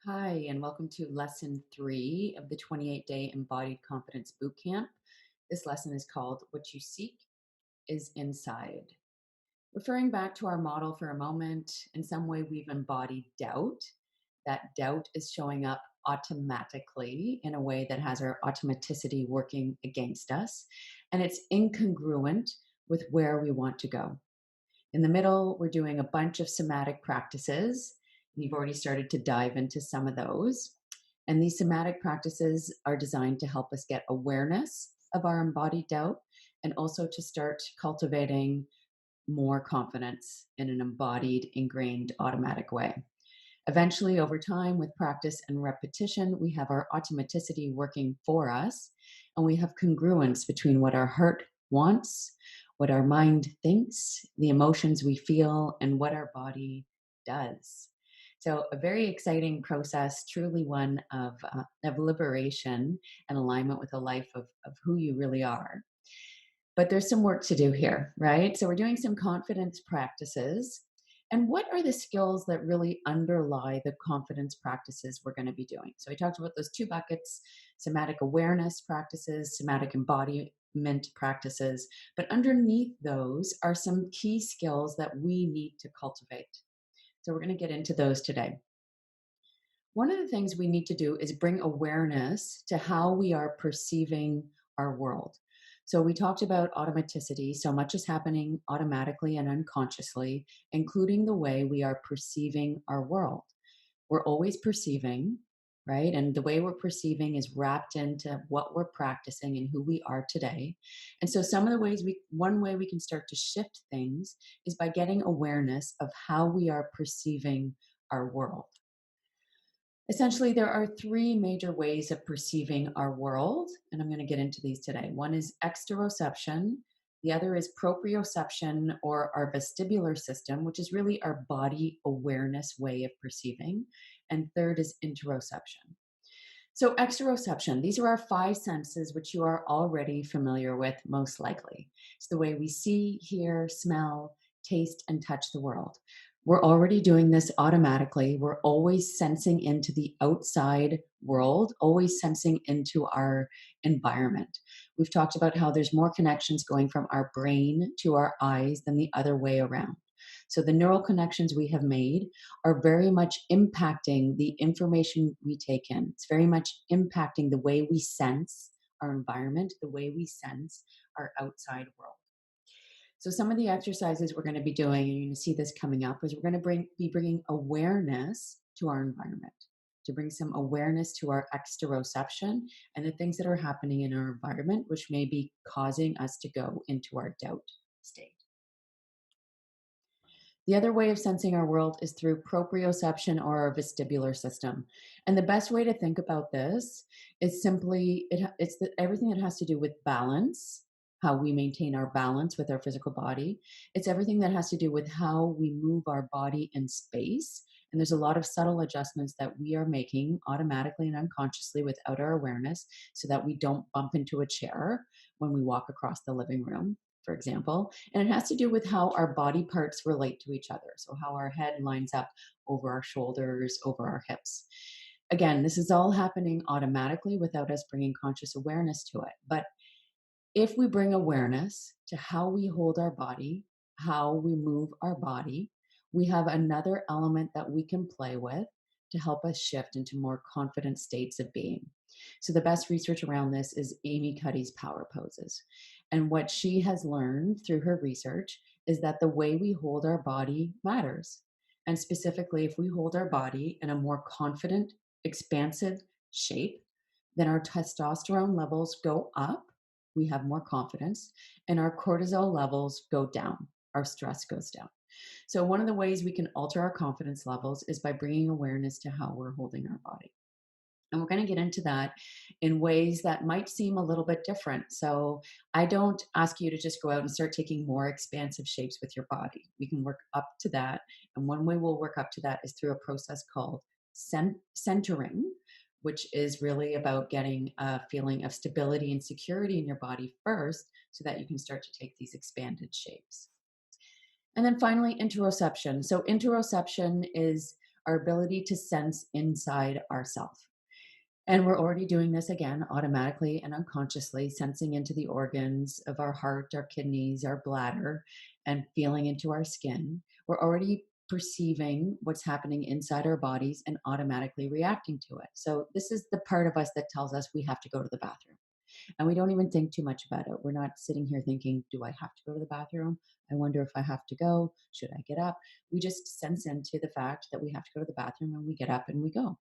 Hi, and welcome to lesson 3 of the 28-day Embodied Confidence Bootcamp. This lesson is called What You Seek is Inside. Referring back to our model for a moment, in some way we've embodied doubt. That doubt is showing up automatically in a way that has our automaticity working against us, and it's incongruent with where we want to go. In the middle, we're doing a bunch of somatic practices. You've already started to dive into some of those. And these somatic practices are designed to help us get awareness of our embodied doubt and also to start cultivating more confidence in an embodied, ingrained, automatic way. Eventually, over time, with practice and repetition, we have our automaticity working for us, and we have congruence between what our heart wants, what our mind thinks, the emotions we feel, and what our body does. So, a very exciting process, truly one of liberation and alignment with a life of who you really are. But there's some work to do here, right? So, we're doing some confidence practices. And what are the skills that really underlie the confidence practices we're going to be doing? So, we talked about those two buckets: somatic awareness practices, somatic embodiment practices. But underneath those are some key skills that we need to cultivate. So, we're going to get into those today. One of the things we need to do is bring awareness to how we are perceiving our world. So, we talked about automaticity. So much is happening automatically and unconsciously, including the way we are perceiving our world. We're always perceiving, right? And the way we're perceiving is wrapped into what we're practicing and who we are today. And so, some of the ways one way we can start to shift things is by getting awareness of how we are perceiving our world. Essentially, there are three major ways of perceiving our world, and I'm going to get into these today. One is exteroception, the other is proprioception, or our vestibular system, which is really our body awareness way of perceiving, and third is interoception. So, exteroception, these are our five senses, which you are already familiar with, most likely. It's the way we see, hear, smell, taste, and touch the world. We're already doing this automatically. We're always sensing into the outside world, always sensing into our environment. We've talked about how there's more connections going from our brain to our eyes than the other way around. So, the neural connections we have made are very much impacting the information we take in. It's very much impacting the way we sense our environment, the way we sense our outside world. So, some of the exercises we're going to be doing, and you're going to see this coming up, is we're going to be bringing awareness to our environment, to bring some awareness to our exteroception and the things that are happening in our environment, which may be causing us to go into our doubt state. The other way of sensing our world is through proprioception or our vestibular system. And the best way to think about this is simply everything that has to do with balance, how we maintain our balance with our physical body. It's everything that has to do with how we move our body in space. And there's a lot of subtle adjustments that we are making automatically and unconsciously without our awareness so that we don't bump into a chair when we walk across the living room, for example. And it has to do with how our body parts relate to each other. So, how our head lines up over our shoulders, over our hips. Again, this is all happening automatically without us bringing conscious awareness to it. But if we bring awareness to how we hold our body, how we move our body, we have another element that we can play with to help us shift into more confident states of being. So, the best research around this is Amy Cuddy's power poses. And what she has learned through her research is that the way we hold our body matters. And specifically, if we hold our body in a more confident, expansive shape, then our testosterone levels go up, we have more confidence, and our cortisol levels go down. Our stress goes down. So, one of the ways we can alter our confidence levels is by bringing awareness to how we're holding our body. And we're going to get into that in ways that might seem a little bit different. So, I don't ask you to just go out and start taking more expansive shapes with your body. We can work up to that. And one way we'll work up to that is through a process called centering, which is really about getting a feeling of stability and security in your body first so that you can start to take these expanded shapes. And then finally, interoception. So, interoception is our ability to sense inside ourselves. And we're already doing this again automatically and unconsciously, sensing into the organs of our heart, our kidneys, our bladder, and feeling into our skin. We're already perceiving what's happening inside our bodies and automatically reacting to it. So, this is the part of us that tells us we have to go to the bathroom. And we don't even think too much about it. We're not sitting here thinking, do I have to go to the bathroom? I wonder if I have to go. Should I get up? We just sense into the fact that we have to go to the bathroom and we get up and we go.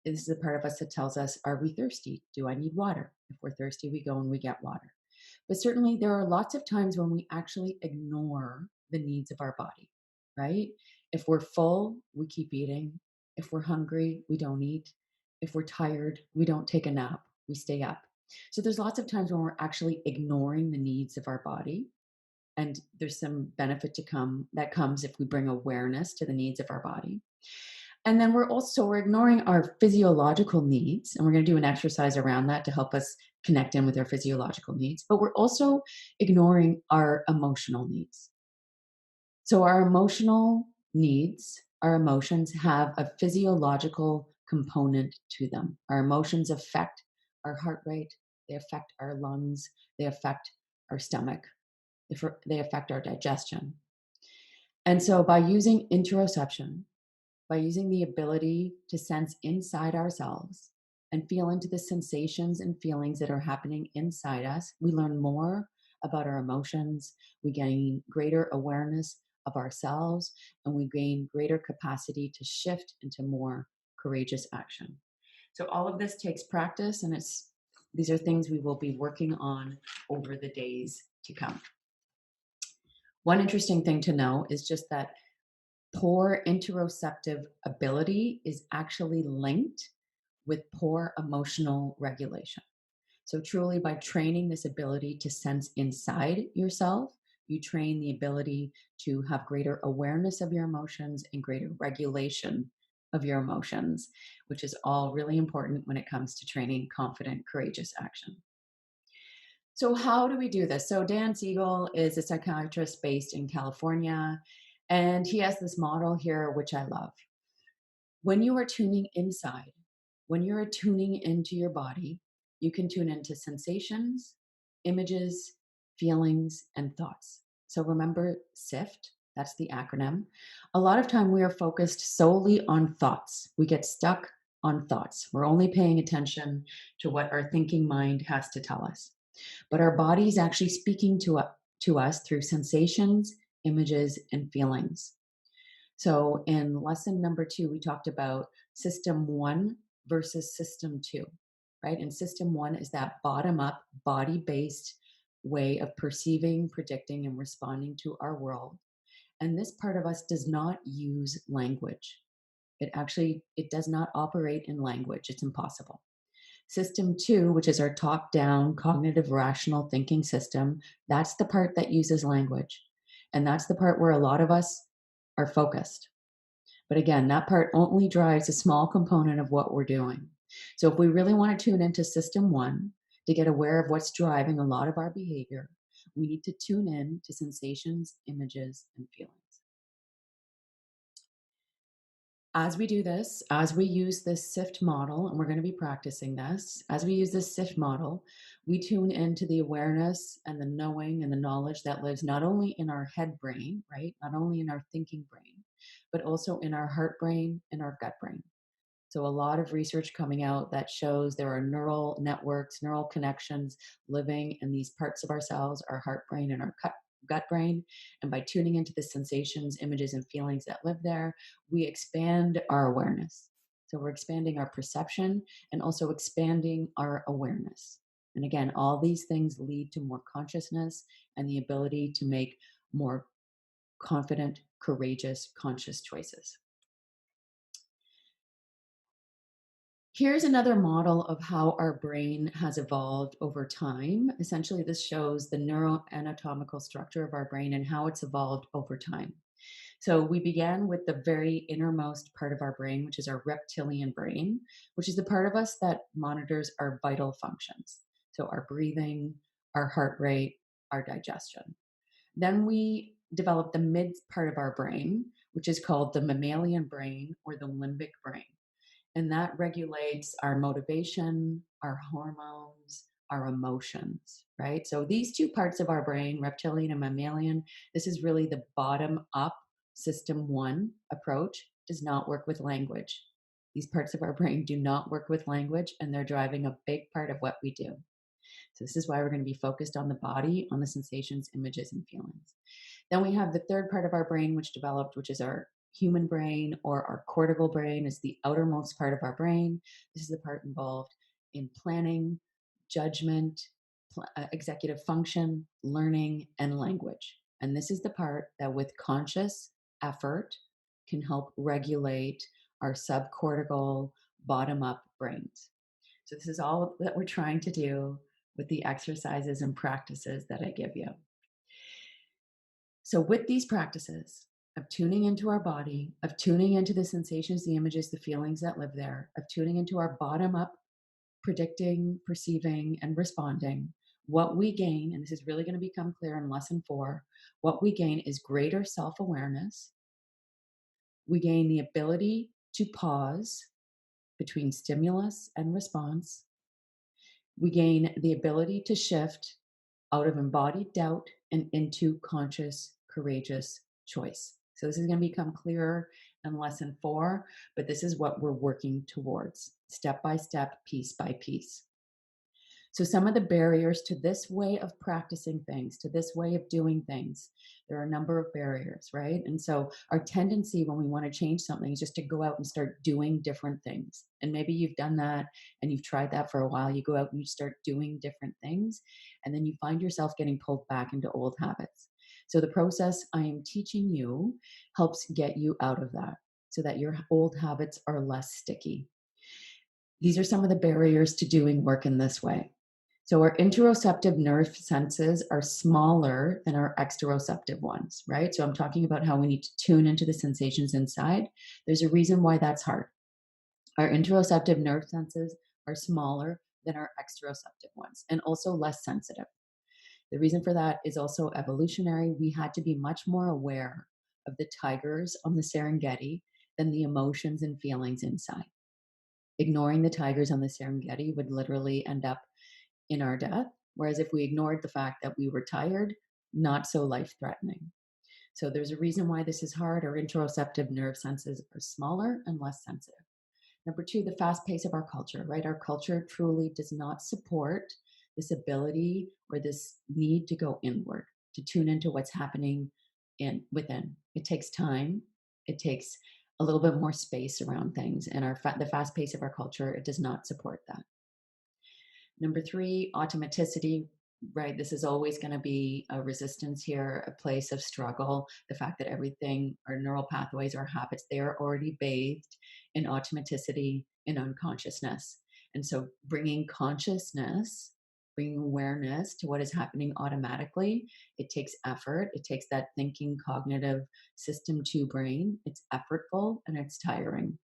This is the part of us that tells us, are we thirsty? Do I need water? If we're thirsty, we go and we get water. But certainly, there are lots of times when we actually ignore the needs of our body, right? If we're full, we keep eating. If we're hungry, we don't eat. If we're tired, we don't take a nap, we stay up. So, there's lots of times when we're actually ignoring the needs of our body. And there's some benefit to come that comes if we bring awareness to the needs of our body. And then we're ignoring our physiological needs, and we're going to do an exercise around that to help us connect in with our physiological needs, but we're also ignoring our emotional needs. So our emotional needs, our emotions have a physiological component to them. Our emotions affect our heart rate, they affect our lungs, they affect our stomach, they affect our digestion. And so by using interoception, by using the ability to sense inside ourselves and feel into the sensations and feelings that are happening inside us, we learn more about our emotions, we gain greater awareness of ourselves, and we gain greater capacity to shift into more courageous action. So all of this takes practice, and these are things we will be working on over the days to come. One interesting thing to know is just that poor interoceptive ability is actually linked with poor emotional regulation. So, truly, by training this ability to sense inside yourself, you train the ability to have greater awareness of your emotions and greater regulation of your emotions, which is all really important when it comes to training confident, courageous action. So, how do we do this? So, Dan Siegel is a psychiatrist based in California, and he has this model here, which I love. When you are tuning inside, when you're tuning into your body, you can tune into sensations, images, feelings, and thoughts. So, remember SIFT, that's the acronym. A lot of time we are focused solely on thoughts. We get stuck on thoughts. We're only paying attention to what our thinking mind has to tell us, but our body is actually speaking to us through sensations, images, and feelings. So in lesson number 2, we talked about system 1 versus system 2, right? And system 1 is that bottom up, body based way of perceiving, predicting, and responding to our world. And this part of us does not use language. It does not operate in language. It's impossible. System 2, which is our top down cognitive rational thinking system, that's the part that uses language. And that's the part where a lot of us are focused. But again, that part only drives a small component of what we're doing. So if we really want to tune into system 1 to get aware of what's driving a lot of our behavior, we need to tune in to sensations, images, and feelings. As we do this, as we use this SIFT model, and we're going to be practicing this, as we use this SIFT model, we tune into the awareness and the knowing and the knowledge that lives not only in our head brain, right? Not only in our thinking brain, but also in our heart brain and our gut brain. So, a lot of research coming out that shows there are neural networks, neural connections living in these parts of ourselves, our heart brain and our gut brain. And by tuning into the sensations, images, and feelings that live there, we expand our awareness. So, we're expanding our perception and also expanding our awareness. And again, all these things lead to more consciousness and the ability to make more confident, courageous, conscious choices. Here's another model of how our brain has evolved over time. Essentially, this shows the neuroanatomical structure of our brain and how it's evolved over time. So, we began with the very innermost part of our brain, which is our reptilian brain, which is the part of us that monitors our vital functions. So, our breathing, our heart rate, our digestion. Then we developed the mid part of our brain, which is called the mammalian brain or the limbic brain. And that regulates our motivation, our hormones, our emotions, right? So these two parts of our brain, reptilian and mammalian, this is really the bottom up system one approach, does not work with language. These parts of our brain do not work with language, and they're driving a big part of what we do. So this is why we're going to be focused on the body, on the sensations, images, and feelings. Then we have the third part of our brain, which developed, which is our human brain or our cortical brain, is the outermost part of our brain. This is the part involved in planning, judgment, executive function, learning, and language. And this is the part that, with conscious effort, can help regulate our subcortical, bottom up brains. So, this is all that we're trying to do with the exercises and practices that I give you. So, with these practices of tuning into our body, of tuning into the sensations, the images, the feelings that live there, of tuning into our bottom up, predicting, perceiving, and responding, what we gain, and this is really going to become clear in lesson 4, what we gain is greater self awareness. We gain the ability to pause between stimulus and response. We gain the ability to shift out of embodied doubt and into conscious, courageous choice. So this is going to become clearer in lesson 4, but this is what we're working towards, step by step, piece by piece. So, some of the barriers to this way of practicing things, to this way of doing things, there are a number of barriers, right? And so, our tendency when we want to change something is just to go out and start doing different things. And maybe you've done that and you've tried that for a while. You go out and you start doing different things, and then you find yourself getting pulled back into old habits. So, the process I am teaching you helps get you out of that so that your old habits are less sticky. These are some of the barriers to doing work in this way. So our interoceptive nerve senses are smaller than our exteroceptive ones, right? So I'm talking about how we need to tune into the sensations inside. There's a reason why that's hard. Our interoceptive nerve senses are smaller than our exteroceptive ones and also less sensitive. The reason for that is also evolutionary. We had to be much more aware of the tigers on the Serengeti than the emotions and feelings inside. Ignoring the tigers on the Serengeti would literally end up in our death. Whereas if we ignored the fact that we were tired, not so life threatening. So there's a reason why this is hard. Our interoceptive nerve senses are smaller and less sensitive. Number 2, the fast pace of our culture, right? Our culture truly does not support this ability or this need to go inward, to tune into what's happening within. It takes time. It takes a little bit more space around things, and the fast pace of our culture, it does not support that. Number 3, automaticity, right? This is always going to be a resistance here, a place of struggle. The fact that everything, our neural pathways, our habits, they are already bathed in automaticity, in unconsciousness. And so bringing consciousness, bringing awareness to what is happening automatically, it takes effort. It takes that thinking, cognitive system 2 brain. It's effortful and it's tiring.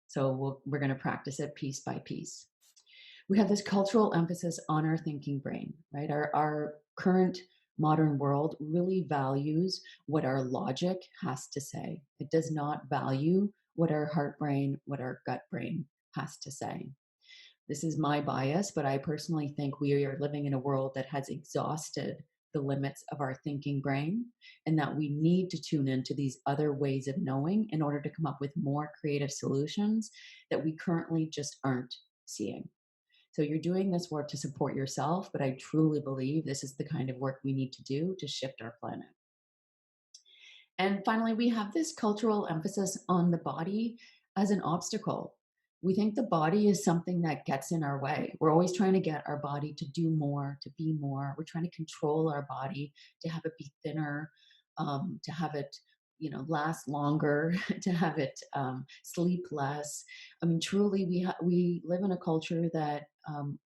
So we're going to practice it piece by piece. We have this cultural emphasis on our thinking brain, right? Our current modern world really values what our logic has to say. It does not value what our heart brain, what our gut brain has to say. This is my bias, but I personally think we are living in a world that has exhausted the limits of our thinking brain, and that we need to tune into these other ways of knowing in order to come up with more creative solutions that we currently just aren't seeing. So you're doing this work to support yourself, but I truly believe this is the kind of work we need to do to shift our planet. And finally, we have this cultural emphasis on the body as an obstacle. We think the body is something that gets in our way. We're always trying to get our body to do more, to be more. We're trying to control our body, to have it be thinner, to have it, last longer, to have it sleep less. I mean, truly, we live in a culture that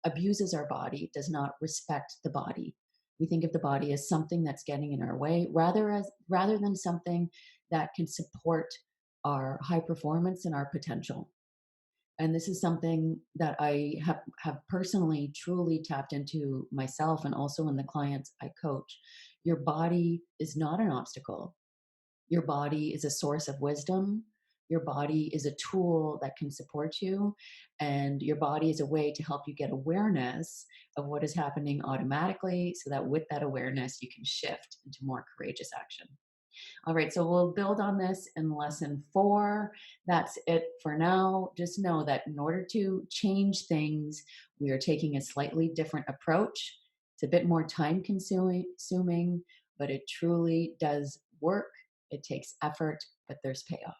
abuses our body, does not respect the body. We think of the body as something that's getting in our way, rather than something that can support our high performance and our potential. And this is something that I have personally truly tapped into myself and also in the clients I coach. Your body is not an obstacle. Your body is a source of wisdom. Your body is a tool that can support you. And your body is a way to help you get awareness of what is happening automatically so that with that awareness, you can shift into more courageous action. All right, so we'll build on this in lesson 4. That's it for now. Just know that in order to change things, we are taking a slightly different approach. It's a bit more time consuming, but it truly does work. It takes effort, but there's payoff.